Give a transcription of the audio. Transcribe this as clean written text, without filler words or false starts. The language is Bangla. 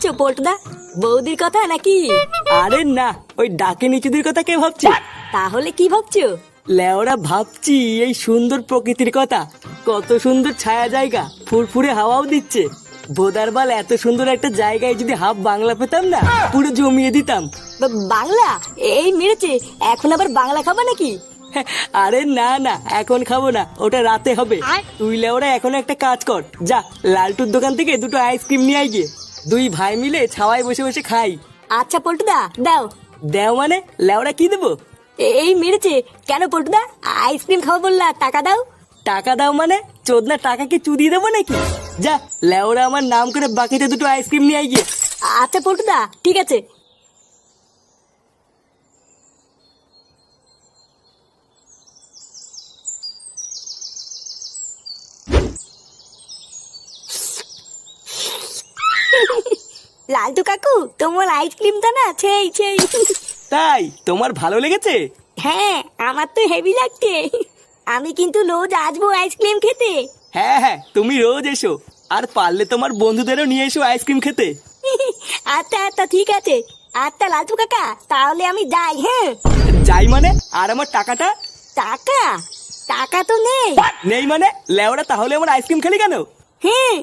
ভাবছো পল্টুদা? বৌদির কথা নাকি? আরে না, ওই ডাকে নিচুদের কথা কে ভাবছে? তাহলে কি ভাবছো? লেওরা ভাবছি এই সুন্দর প্রকৃতির কথা। কত সুন্দর ছায়া জায়গা, ফুরফুরে হাওয়াও দিচ্ছে। ভোদারবাল এত সুন্দর একটা জায়গায় যদি হাফ বাংলা পেতাম না, পুরো জমিয়ে দিতাম। বাংলা? এই মেরেছে, এখন আবার বাংলা খাবা নাকি? আরে না না, এখন খাবো না, ওটা রাতে হবে। তুই লেওরা এখন একটা কাজ কর, যা লালটুর দোকান থেকে দুটো আইসক্রিম নিয়ে আয় গিয়ে। দুই ভাই মিলে ছাওয়ায় বসে বসে খাই। আচ্ছা পল্টুদা, দাও। দেও মানে? লেওরা কি দেবো? এই মেরেছে, কেন পল্টুদা? আইসক্রিম খাবো বললা, টাকা দাও। টাকা দাও মানে? চোদনা টাকা কি চুদিয়ে দেবো নাকি? যা লেওরা আমার নাম করে বাকিতে দুটো আইসক্রিম নিয়ে আয় গিয়ে। আচ্ছা পল্টুদা, ঠিক আছে। লালটু কাকু, তোমার আইসক্রিমটা না সেই সেই। তাই তোমার ভালো লেগেছে? হ্যাঁ, আমার তো হেভি লাগছে। আমি কিন্তু রোজ আসবো আইসক্রিম খেতে। হ্যাঁ হ্যাঁ, তুমি রোজ এসো, আর পারলে তোমার বন্ধুদেরও নিয়ে এসো আইসক্রিম খেতে। আচ্ছা আচ্ছা, ঠিক আছে। আচ্ছা লালটু কাকা, তাহলে আমি যাই। হ্যাঁ, যাই মানে? আর আমার টাকাটা? টাকা? টাকা তো নেই। নেই মানে? লেওরা তাহলে আমার আইসক্রিম খেলি কেন? হ্যাঁ,